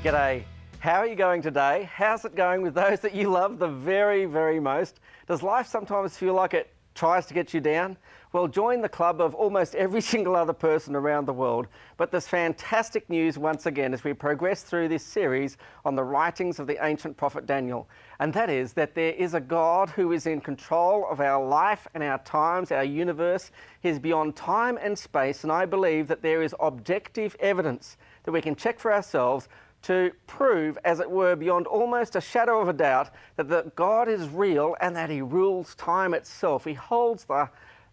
G'day. How are you going today? How's it going with those that you love the very, very most? Does life sometimes feel like it tries to get you down? Well, join the club of almost every single other person around the world. But there's fantastic news once again as we progress through this series on the writings of the ancient prophet Daniel. And that is that there is a God who is in control of our life and our times, our universe. He's beyond time and space, and I believe that there is objective evidence that we can check for ourselves to prove, as it were, beyond almost a shadow of a doubt, that God is real and that he rules time itself. He holds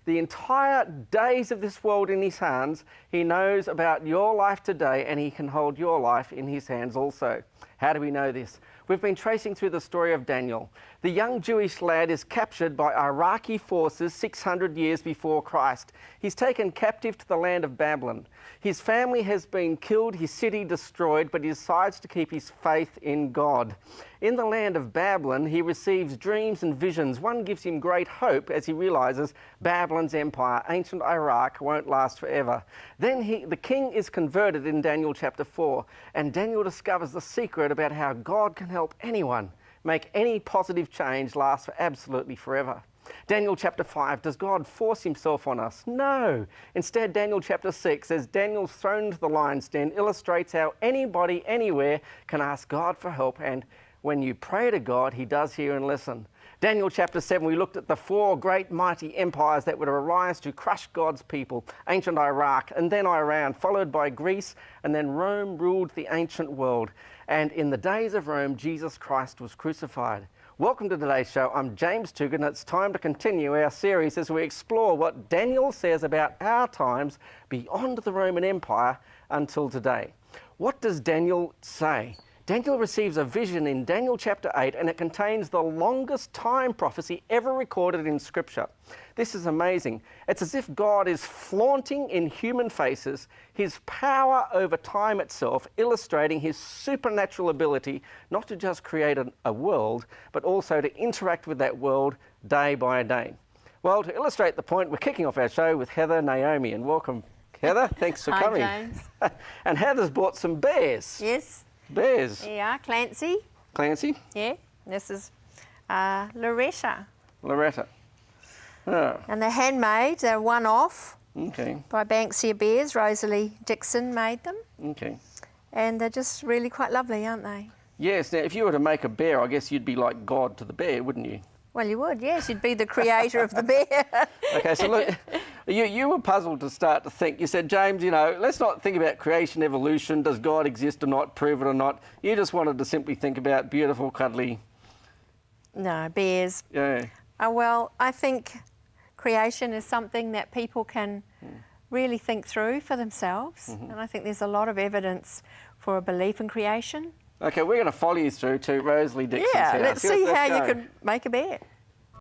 the entire days of this world in his hands. He knows about your life today, and he can hold your life in his hands also. How do we know this? We've been tracing through the story of Daniel. The young Jewish lad is captured by Iraqi forces 600 years before Christ. He's taken captive to the land of Babylon. His family has been killed, his city destroyed, but he decides to keep his faith in God. In the land of Babylon, he receives dreams and visions. One gives him great hope as he realizes Babylon's empire, ancient Iraq, won't last forever. Then the king is converted in Daniel chapter 4, and Daniel discovers the secret about how God can help anyone make any positive change last for absolutely forever. Daniel chapter 5, does God force himself on us? No. Instead, Daniel chapter 6, as Daniel's thrown into the lion's den, illustrates how anybody, anywhere can ask God for help, and when you pray to God, he does hear and listen. Daniel chapter 7, we looked at the four great mighty empires that would arise to crush God's people. Ancient Iraq, and then Iran, followed by Greece, and then Rome ruled the ancient world. And in the days of Rome, Jesus Christ was crucified. Welcome to today's show. I'm James Toogood, and it's time to continue our series as we explore what Daniel says about our times beyond the Roman Empire until today. What does Daniel say? Daniel receives a vision in Daniel chapter 8, and it contains the longest time prophecy ever recorded in Scripture. This is amazing. It's as if God is flaunting in human faces his power over time itself, illustrating his supernatural ability not to just create a world, but also to interact with that world day by day. Well, to illustrate the point, we're kicking off our show with Heather Naomi, and welcome, Heather. Thanks for coming. Hi, James. And Heather's brought some bears. Yes. Bears. Yeah, Clancy. Clancy? Yeah. This is Loretta. Loretta. Oh, And they're handmade. They're one-off okay. by Banksia Bears. Rosalie Dixon made them. Okay. And they're just really quite lovely, aren't they? Yes, now if you were to make a bear, I guess you'd be like God to the bear, wouldn't you? Well, you would, yes. You'd be the creator of the bear. Okay, so look, you were puzzled to start to think. You said, James, let's not think about creation, evolution, does God exist or not, prove it or not. You just wanted to simply think about beautiful, cuddly... No, bears. Yeah. Well, I think creation is something that people can really think through for themselves. And I think there's a lot of evidence for a belief in creation. Okay, we're going to follow you through to Rosalie Dixon's house. Yeah, let's see how you could make a bear.